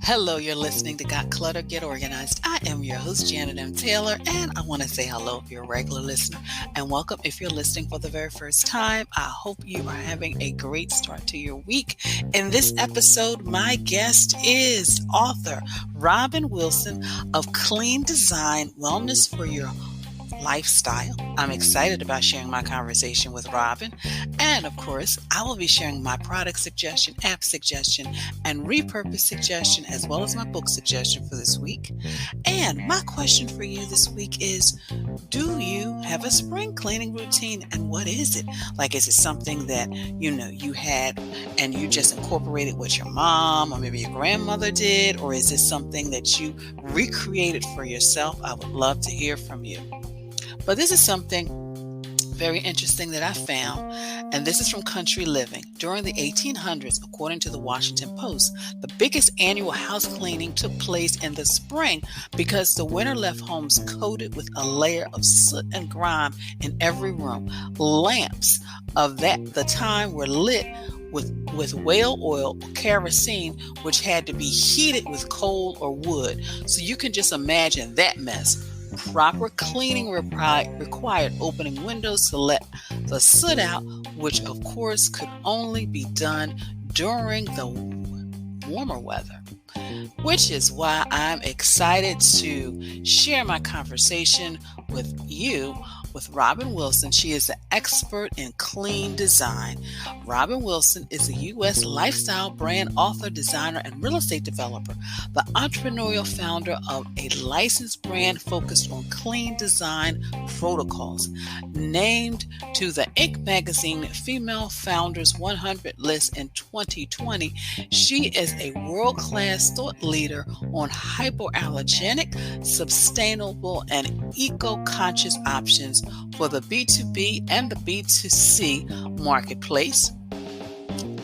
Hello, you're listening to Got Clutter, Get Organized. I am your host, Janet M. Taylor, and I want to say hello if you're a regular listener, and welcome if you're listening for the very first time. I hope you are having a great start to your week. In this episode, my guest is author Robin Wilson of Clean Design Wellness for Your Lifestyle. I'm excited about sharing my conversation with Robin. And of course, I will be sharing my product suggestion, app suggestion, and repurpose suggestion, as well as my book suggestion for this week. And my question for you this week is, do you have a spring cleaning routine, and what is it? Like, is it something that, you had and you just incorporated what your mom or maybe your grandmother did, or is this something that you recreated for yourself? I would love to hear from you. But this is something very interesting that I found, and this is from Country Living. During the 1800s, according to the Washington Post, the biggest annual house cleaning took place in the spring because the winter left homes coated with a layer of soot and grime in every room. Lamps of the time were lit with whale oil or kerosene, which had to be heated with coal or wood. So you can just imagine that mess. Proper cleaning required opening windows to let the soot out, which of course could only be done during the warmer weather. Which is why I'm excited to share my conversation with you with Robin Wilson. She is an expert in clean design. Robin Wilson is a U.S. lifestyle brand author, designer, and real estate developer, the entrepreneurial founder of a licensed brand focused on clean design protocols. Named to the Inc. magazine Female Founders 100 list in 2020, she is a world-class thought leader on hypoallergenic, sustainable, and eco-conscious options for the B2B and the B2C marketplace.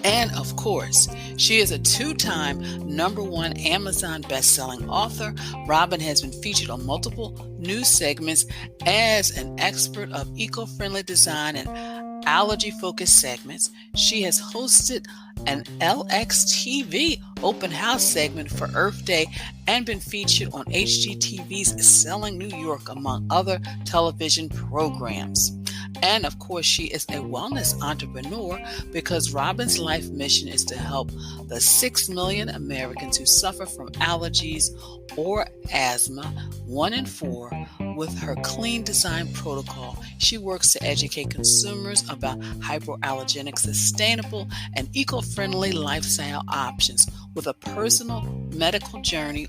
And of course, she is a two-time #1 Amazon best-selling author. Robin has been featured on multiple news segments as an expert of eco-friendly design and allergy-focused segments. She has hosted an LXTV open house segment for Earth Day and been featured on HGTV's Selling New York, among other television programs. And of course, she is a wellness entrepreneur because Robin's life mission is to help the 6 million Americans who suffer from allergies or asthma, 1 in 4, with her clean design protocol. She works to educate consumers about hypoallergenic, sustainable, and eco-friendly lifestyle options. With a personal medical journey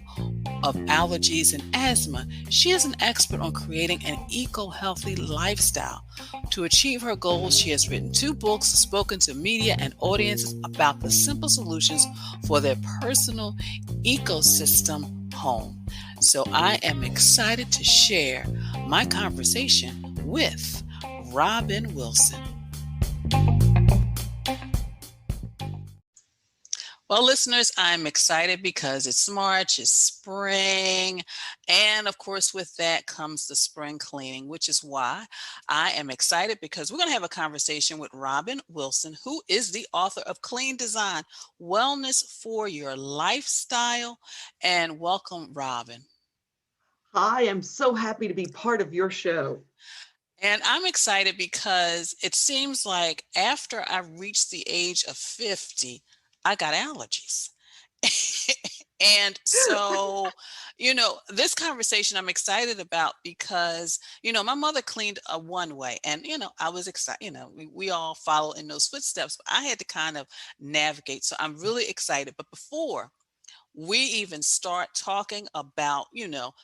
of allergies and asthma, she is an expert on creating an eco-healthy lifestyle. To achieve her goals, she has written 2 books, spoken to media and audiences about the simple solutions for their personal ecosystem home. So I am excited to share my conversation with Robin Wilson. Well, listeners, I'm excited because it's March, it's spring, and of course, with that comes the spring cleaning, which is why I am excited because we're going to have a conversation with Robin Wilson, who is the author of Clean Design, Wellness for Your Lifestyle. And welcome, Robin. Hi, I'm so happy to be part of your show. And I'm excited because it seems like after I reached the age of 50, I got allergies. And so, this conversation I'm excited about because, my mother cleaned a one way and, I was excited, we all follow in those footsteps, but I had to kind of navigate. So I'm really excited. But before we even start talking about,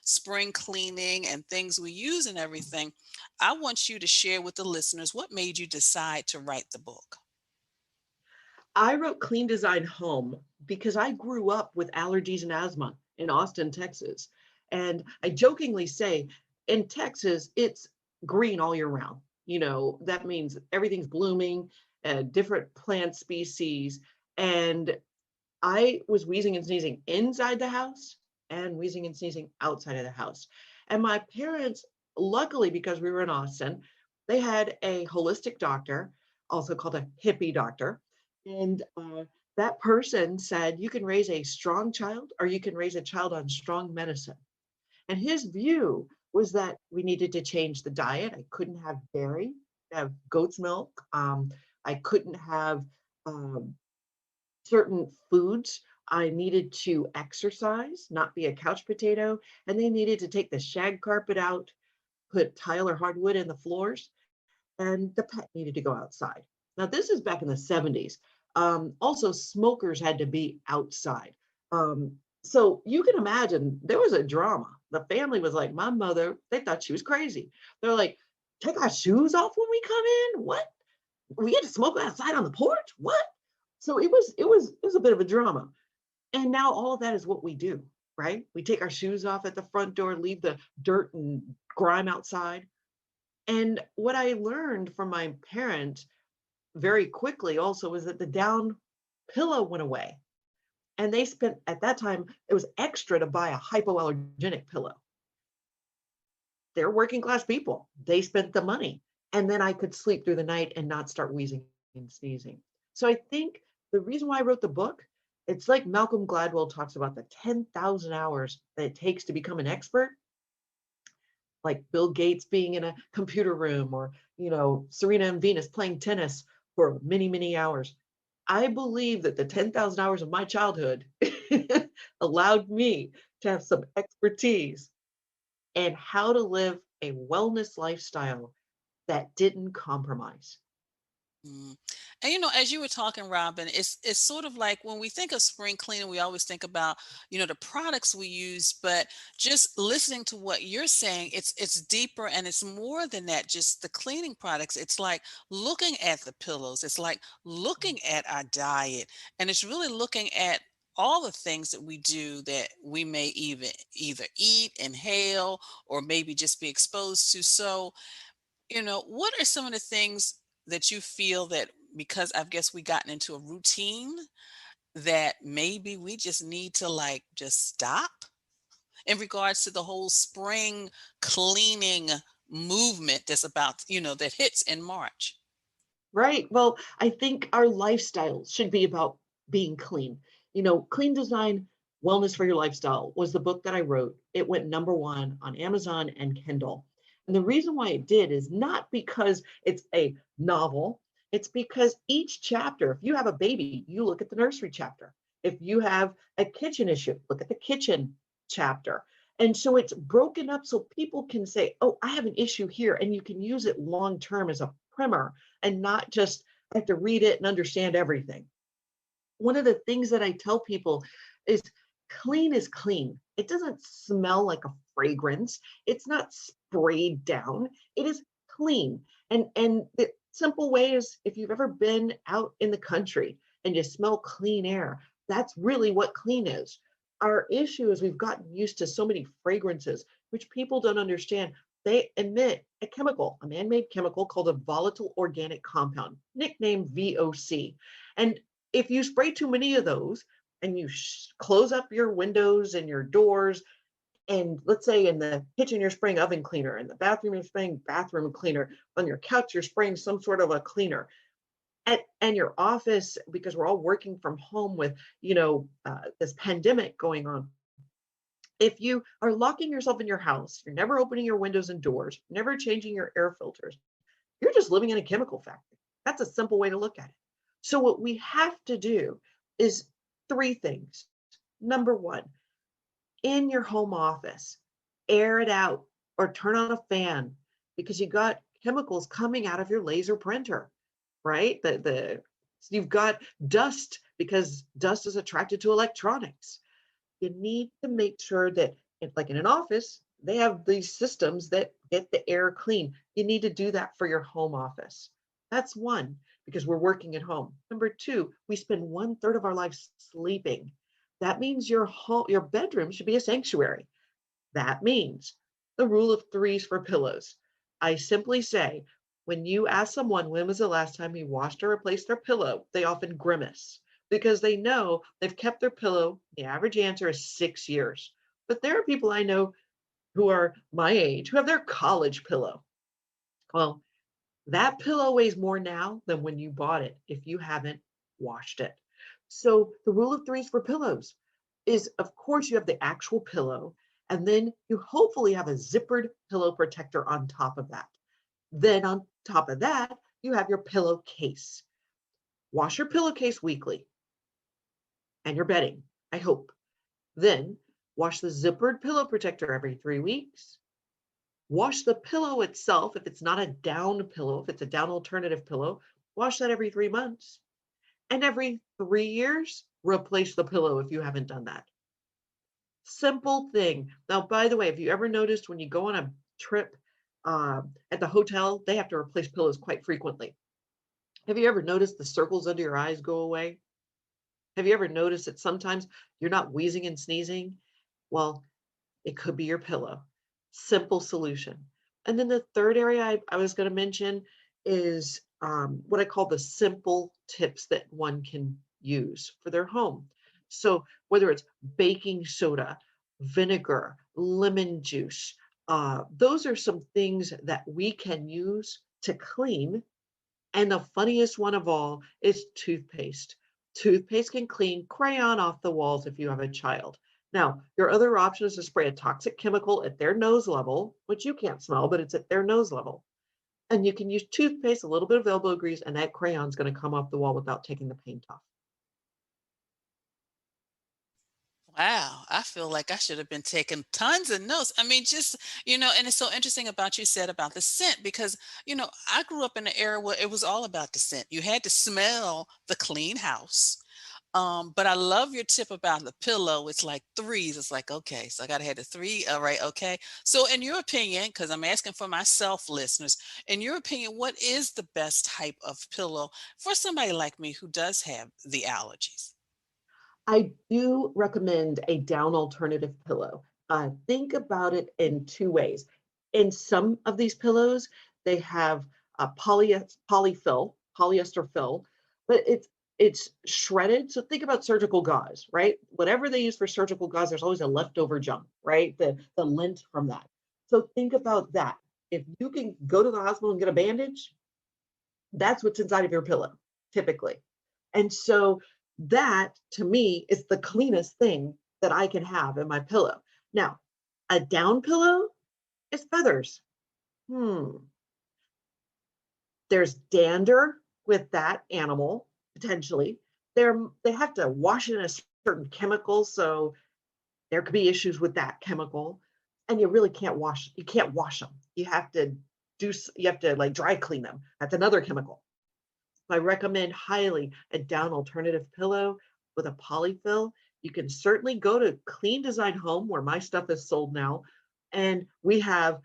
spring cleaning and things we use and everything, I want you to share with the listeners what made you decide to write the book. I wrote Clean Design Home because I grew up with allergies and asthma in Austin, Texas. And I jokingly say, in Texas, it's green all year round. That means everything's blooming, different plant species. And I was wheezing and sneezing inside the house and wheezing and sneezing outside of the house. And my parents, luckily, because we were in Austin, they had a holistic doctor, also called a hippie doctor. And that person said, you can raise a strong child or you can raise a child on strong medicine. And his view was that we needed to change the diet. I couldn't have dairy, have goat's milk. I couldn't have um, certain foods. I needed to exercise, not be a couch potato. And they needed to take the shag carpet out, put tile or hardwood in the floors, and the pet needed to go outside. Now, this is back in the 70s. Also, smokers had to be outside. So you can imagine there was a drama. The family was like, my mother, they thought she was crazy. They're like, take our shoes off when we come in? What? We get to smoke outside on the porch? What? So it was a bit of a drama. And now all of that is what we do, right? We take our shoes off at the front door, leave the dirt and grime outside. And what I learned from my parents very quickly also was that the down pillow went away. And they spent, at that time, it was extra to buy a hypoallergenic pillow. They're working class people. They spent the money. And then I could sleep through the night and not start wheezing and sneezing. So I think the reason why I wrote the book, it's like Malcolm Gladwell talks about the 10,000 hours that it takes to become an expert, like Bill Gates being in a computer room or, Serena and Venus playing tennis for many, many hours. I believe that the 10,000 hours of my childhood allowed me to have some expertise in how to live a wellness lifestyle that didn't compromise. Mm. And as you were talking, Robin, it's sort of like when we think of spring cleaning, we always think about, the products we use, but just listening to what you're saying, it's deeper and it's more than that, just the cleaning products. It's like looking at the pillows, it's like looking at our diet, and it's really looking at all the things that we do that we may even either eat, inhale, or maybe just be exposed to. So, what are some of the things that you feel that because I guess we gotten into a routine that maybe we just need to like just stop in regards to the whole spring cleaning movement that's about, that hits in March? Right. Well, I think our lifestyle should be about being clean. Clean Design Wellness for Your Lifestyle was the book that I wrote. It went number one on Amazon and Kindle. And the reason why it did is not because it's a novel, it's because each chapter, if you have a baby, you look at the nursery chapter. If you have a kitchen issue, look at the kitchen chapter. And so it's broken up so people can say, oh, I have an issue here, and you can use it long term as a primer and not just have to read it and understand everything. One of the things that I tell people is clean is clean. It doesn't smell like a fragrance. It's not sprayed down. It is clean. And the simple way is if you've ever been out in the country and you smell clean air, that's really what clean is. Our issue is we've gotten used to so many fragrances, which people don't understand. They emit a chemical, a man-made chemical called a volatile organic compound, nicknamed VOC. And if you spray too many of those and you close up your windows and your doors, and let's say in the kitchen you're spraying oven cleaner, in the bathroom you're spraying bathroom cleaner, on your couch you're spraying some sort of a cleaner, and your office, because we're all working from home with this pandemic going on. If you are locking yourself in your house, you're never opening your windows and doors, never changing your air filters, you're just living in a chemical factory. That's a simple way to look at it. So what we have to do is three things. Number one, in your home office, air it out or turn on a fan because you got chemicals coming out of your laser printer, right? You've got dust because dust is attracted to electronics. You need to make sure that, like in an office, they have these systems that get the air clean. You need to do that for your home office. That's one, because we're working at home. Number two, we spend 1/3 of our life sleeping. That means your bedroom should be a sanctuary. That means the rule of threes for pillows. I simply say, when you ask someone when was the last time you washed or replaced their pillow, they often grimace because they know they've kept their pillow. The average answer is 6 years. But there are people I know who are my age who have their college pillow. Well, That pillow weighs more now than when you bought it if you haven't washed it. So the rule of threes for pillows is, of course, you have the actual pillow, and then you hopefully have a zippered pillow protector on top of that. Then on top of that, you have your pillowcase. Wash your pillowcase weekly and your bedding, I hope. Then wash the zippered pillow protector every 3 weeks. Wash the pillow itself. If it's not a down pillow, if it's a down alternative pillow, wash that every 3 months. And every 3 years, replace the pillow if you haven't done that. Simple thing. Now, by the way, if you ever noticed when you go on a trip at the hotel, they have to replace pillows quite frequently. Have you ever noticed the circles under your eyes go away? Have you ever noticed that sometimes you're not wheezing and sneezing? Well, it could be your pillow. Simple solution. And then the third area I was going to mention is what I call the simple tips that one can use for their home. So whether it's baking soda, vinegar, lemon juice, those are some things that we can use to clean. And the funniest one of all is toothpaste. Toothpaste can clean crayon off the walls if you have a child. Now, your other option is to spray a toxic chemical at their nose level, which you can't smell, but it's at their nose level. And you can use toothpaste, a little bit of elbow grease, and that crayon's going to come off the wall without taking the paint off. Wow, I feel like I should have been taking tons of notes. I mean, just, and it's so interesting about you said about the scent because, I grew up in an era where it was all about the scent. You had to smell the clean house. But I love your tip about the pillow. It's like threes. It's like, okay, so I gotta have the three. All right, okay. So in your opinion, because I'm asking for myself, listeners, in your opinion, what is the best type of pillow for somebody like me who does have the allergies? I do recommend a down alternative pillow. Think about it in two ways. In some of these pillows, they have a polyester fill, but it's shredded. So think about surgical gauze, right? Whatever they use for surgical gauze, there's always a leftover junk, right? The lint from that. So think about that. If you can go to the hospital and get a bandage, that's what's inside of your pillow, typically. And so that to me is the cleanest thing that I can have in my pillow. Now, a down pillow is feathers. Hmm. There's dander with that animal, potentially. They have to wash it in a certain chemical, so there could be issues with that chemical. And you can't wash them. You have to like dry clean them. That's another chemical. I recommend highly a down alternative pillow with a polyfill. You can certainly go to Clean Design Home, where my stuff is sold now, and we have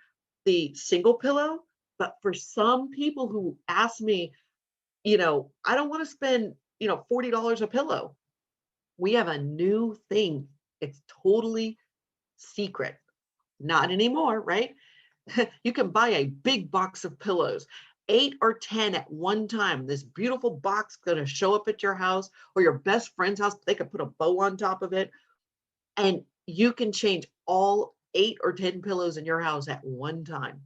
the single pillow. But for some people who ask me, I don't want to spend, $40 a pillow. We have a new thing. It's totally secret. Not anymore, right? You can buy a big box of pillows, 8 or 10 at one time. This beautiful box going to show up at your house or your best friend's house. They could put a bow on top of it, and you can change all 8 or 10 pillows in your house at one time.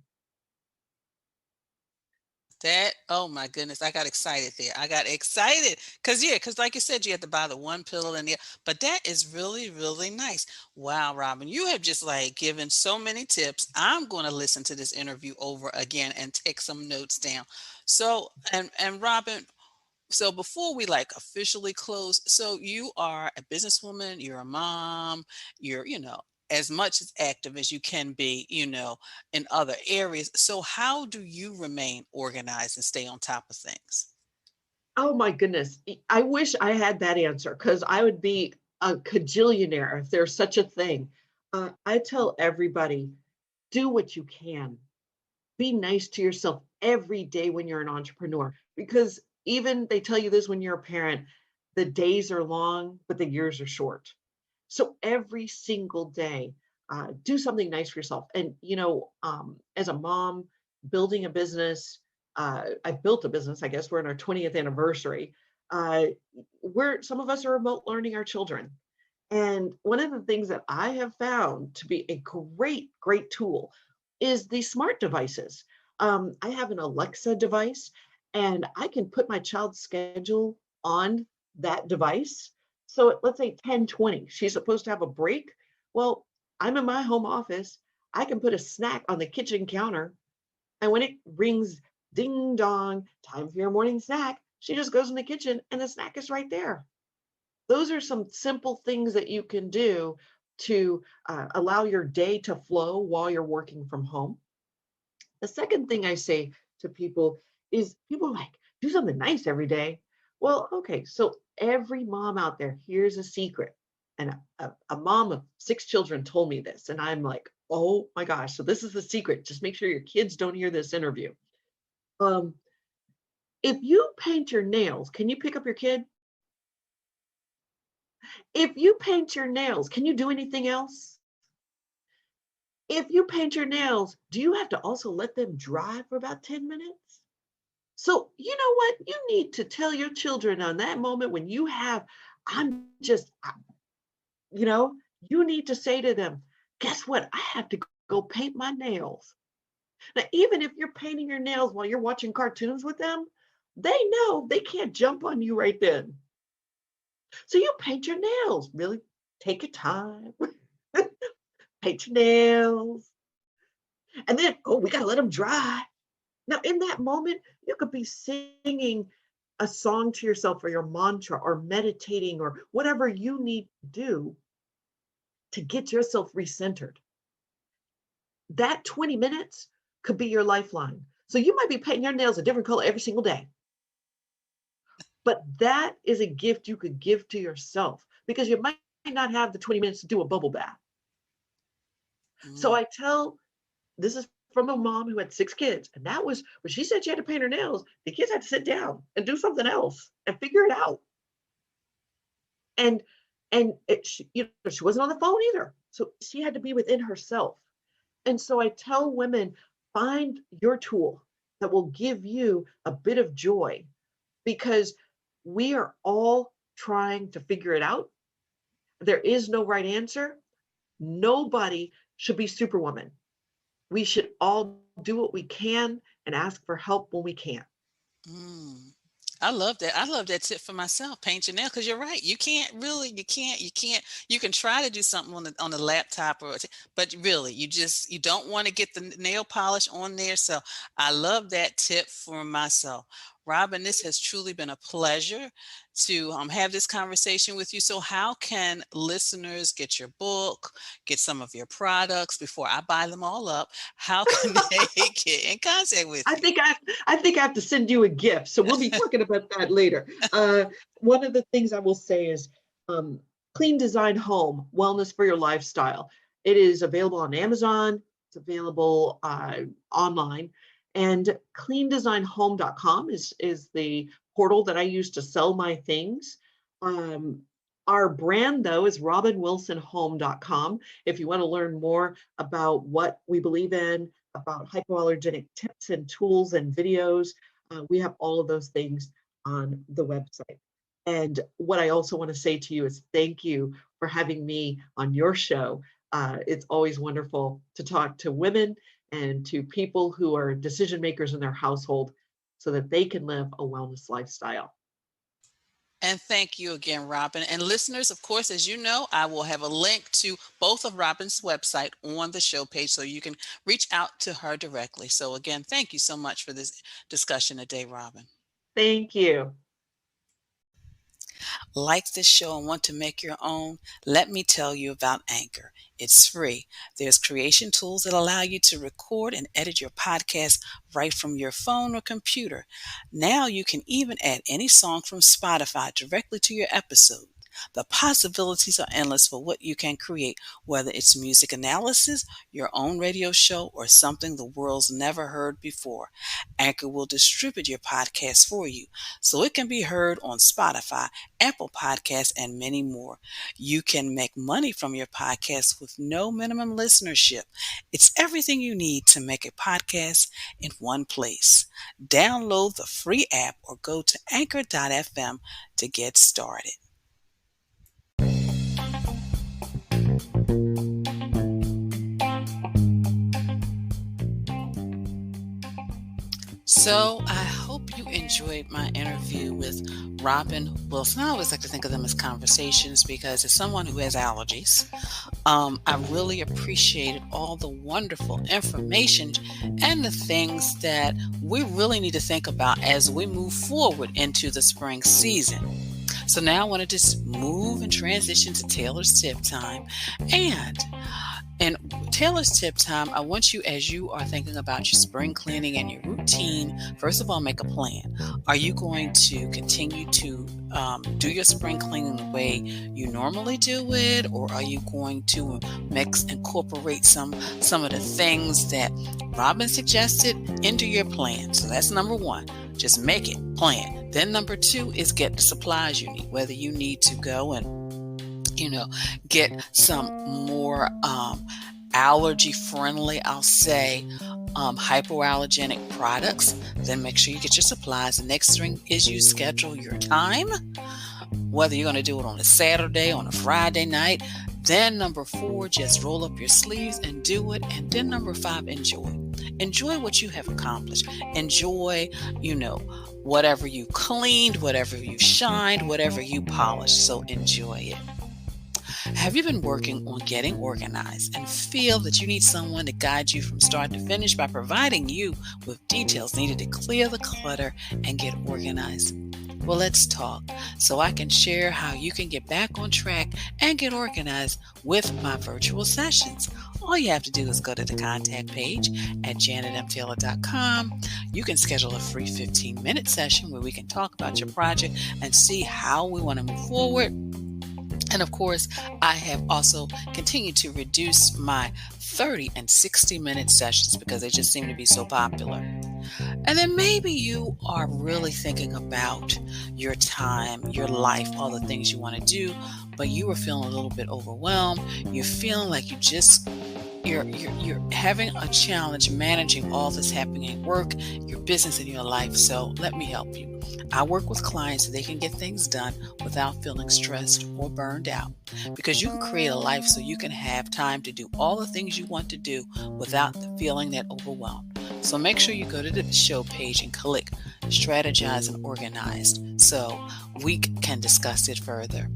That, oh my goodness, I got excited there. I got excited because, yeah, because like you said, you had to buy the one pillow and the, but that is really, really nice. Wow, Robin, you have just like given so many tips. I'm going to listen to this interview over again and take some notes down. So, and Robin, so before we like officially close, so you are a businesswoman, you're a mom, you're, as much as active as you can be, in other areas. So how do you remain organized and stay on top of things? Oh my goodness. I wish I had that answer because I would be a cajillionaire if there's such a thing. I tell everybody, do what you can. Be nice to yourself every day when you're an entrepreneur, because even they tell you this when you're a parent, the days are long, but the years are short. So every single day, do something nice for yourself. And, as a mom, building a business, I built a business, I guess we're in our 20th anniversary. Uh, some of us are remote learning our children. And one of the things that I have found to be a great, great tool is the smart devices. I have an Alexa device, and I can put my child's schedule on that device. So let's say 10:20, she's supposed to have a break. Well, I'm in my home office. I can put a snack on the kitchen counter, and when it rings, ding dong, time for your morning snack, she just goes in the kitchen and the snack is right there. Those are some simple things that you can do to allow your day to flow while you're working from home. The second thing I say to people is people are like, do something nice every day. Well, okay, so every mom out there, here's a secret. And a mom of 6 children told me this, and I'm like, oh my gosh, so this is the secret. Just make sure your kids don't hear this interview. Um, if you paint your nails, can you pick up your kid? If you paint your nails, can you do anything else? If you paint your nails, do you have to also let them dry for about 10 minutes? So, you know what? You need to tell your children on that moment when you have, I'm just, you need to say to them, guess what? I have to go paint my nails. Now, even if you're painting your nails while you're watching cartoons with them, they know they can't jump on you right then. So you paint your nails, really take your time, paint your nails, and then, oh, we got to let them dry. Now, in that moment, you could be singing a song to yourself or your mantra or meditating or whatever you need to do to get yourself recentered. That 20 minutes could be your lifeline. So you might be painting your nails a different color every single day, but that is a gift you could give to yourself because you might not have the 20 minutes to do a bubble bath. So Mm. I tell this is from a mom who had 6 kids. And that was when she said she had to paint her nails, the kids had to sit down and do something else and figure it out. And she wasn't on the phone either. So she had to be within herself. And so I tell women, find your tool that will give you a bit of joy because we are all trying to figure it out. There is no right answer. Nobody should be superwoman. We should all do what we can and ask for help when we can. Mm. I love that. I love that tip for myself. Paint your nail because you're right. You can't really. You can't. You can try to do something on the laptop but really, you don't want to get the nail polish on there. So I love that tip for myself. Robin, this has truly been a pleasure to have this conversation with you. So how can listeners get your book, get some of your products before I buy them all up? How can they get in contact with I you? think I have to send you a gift. So we'll be talking about that later. One of the things I will say is um, Clean Design Home Wellness for Your Lifestyle. It is available on Amazon. It's available online, and cleandesignhome.com is the portal that I use to sell my things. Um, our brand, though, is robinwilsonhome.com. If you want to learn more about what we believe in, about hypoallergenic tips and tools and videos. We have all of those things on the website. And what I also want to say to you is thank you for having me on your show. It's always wonderful to talk to women and to people who are decision makers in their household so that they can live a wellness lifestyle. And thank you again, Robin. And listeners, of course, as you know, I will have a link to both of Robin's website on the show page so you can reach out to her directly. So again, thank you so much for this discussion today, Robin. Thank you. Like this show and want to make your own? Let me tell you about Anchor. It's free. There's creation tools that allow you to record and edit your podcast right from your phone or computer. Now you can even add any song from Spotify directly to your episode. The possibilities are endless for what you can create, whether it's music analysis, your own radio show, or something the world's never heard before. Anchor will distribute your podcast for you so it can be heard on Spotify, Apple Podcasts, and many more. You can make money from your podcast with no minimum listenership. It's everything you need to make a podcast in one place. Download the free app or go to anchor.fm to get started. So I hope you enjoyed my interview with Robin Wilson. I always like to think of them as conversations because as someone who has allergies, I really appreciated all the wonderful information and the things that we really need to think about as we move forward into the spring season. So now I want to just move and transition to Taylor's tip time. And Taylor's tip time, I want you, as you are thinking about your spring cleaning and your routine, first of all, make a plan. Are you going to continue to do your spring cleaning the way you normally do it, or are you going to incorporate some of the things that Robin suggested into your plan? So that's number one. Just make it, plan. Then number two is get the supplies you need, whether you need to go and get some more allergy friendly, I'll say, hypoallergenic products. Then make sure you get your supplies. The next thing is you schedule your time, whether you're going to do it on a Saturday, on a Friday night. Then number four, just roll up your sleeves and do it. And then number five, enjoy. Enjoy what you have accomplished. Enjoy, whatever you cleaned, whatever you shined, whatever you polished. So enjoy it. Have you been working on getting organized and feel that you need someone to guide you from start to finish by providing you with details needed to clear the clutter and get organized? Well, let's talk so I can share how you can get back on track and get organized with my virtual sessions. All you have to do is go to the contact page at janetmtaylor.com. You can schedule a free 15-minute session where we can talk about your project and see how we want to move forward. And of course, I have also continued to reduce my 30 and 60-minute sessions because they just seem to be so popular. And then maybe you are really thinking about your time, your life, all the things you want to do, but you are feeling a little bit overwhelmed. You're feeling like you're having a challenge managing all that's happening at work, your business, and your life. So let me help you. I work with clients so they can get things done without feeling stressed or burned out, because you can create a life so you can have time to do all the things you want to do without feeling that overwhelmed. So make sure you go to the show page and click Strategize and Organized so we can discuss it further.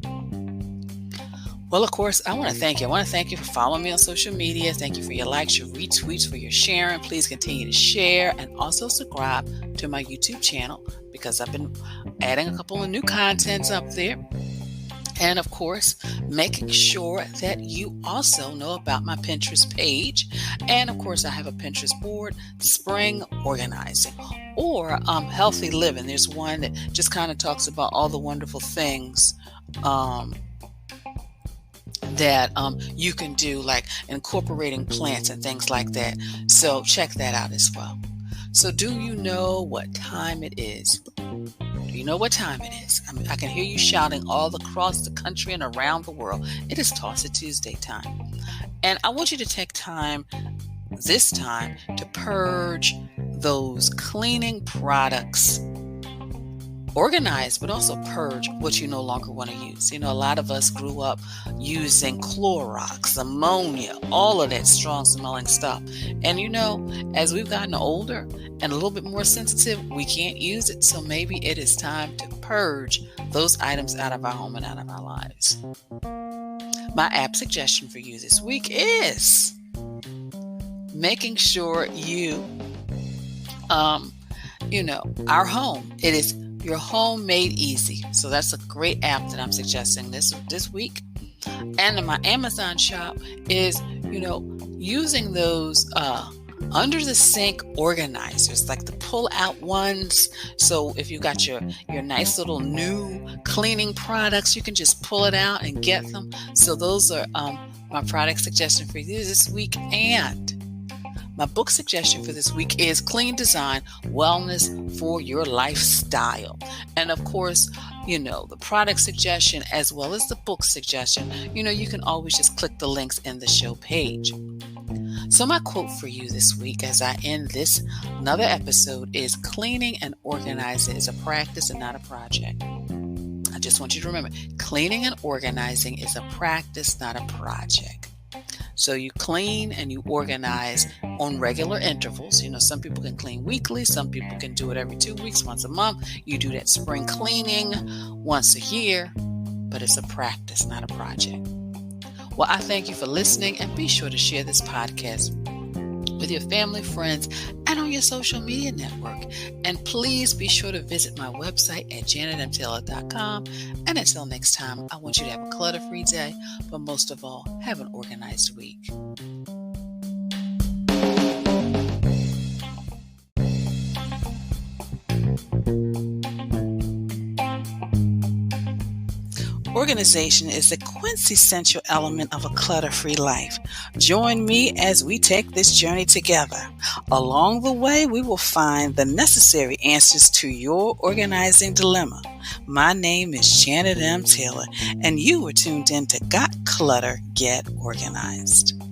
Well, of course, I want to thank you. I want to thank you for following me on social media. Thank you for your likes, your retweets, for your sharing. Please continue to share and also subscribe to my YouTube channel because I've been adding a couple of new contents up there. And of course, making sure that you also know about my Pinterest page. And of course, I have a Pinterest board, Spring Organizing, or Healthy Living. There's one that just kind of talks about all the wonderful things that you can do, like incorporating plants and things like that. So check that out as well. So do you know what time it is? Do you know what time it is? I can hear you shouting all across the country and around the world. It is Toss It Tuesday time. And I want you to take this time to purge those cleaning products. Organize, but also purge what you no longer want to use. A lot of us grew up using Clorox, ammonia, all of that strong smelling stuff. And as we've gotten older and a little bit more sensitive, we can't use it. So maybe it is time to purge those items out of our home and out of our lives. My app suggestion for you this week is making sure our home, it is your home made easy. So that's a great app that I'm suggesting this week. And in my Amazon shop is, using those under the sink organizers, like the pull out ones. So if you got your nice little new cleaning products, you can just pull it out and get them. So those are my product suggestion for you this week. And my book suggestion for this week is Clean Design, Wellness for Your Lifestyle. And of course, the product suggestion as well as the book suggestion, you can always just click the links in the show page. So my quote for you this week as I end this another episode is cleaning and organizing is a practice and not a project. I just want you to remember, cleaning and organizing is a practice, not a project. So you clean and you organize on regular intervals. Some people can clean weekly, some people can do it every 2 weeks, once a month. You do that spring cleaning once a year, but it's a practice, not a project. Well, I thank you for listening, and be sure to share this podcast with your family, friends, and on your social media network. And please be sure to visit my website at janetmtaylor.com. And until next time, I want you to have a clutter-free day, but most of all, have an organized week. Organization is the quintessential element of a clutter-free life. Join me as we take this journey together. Along the way, we will find the necessary answers to your organizing dilemma. My name is Janet M. Taylor, and you were tuned in to Got Clutter, Get Organized.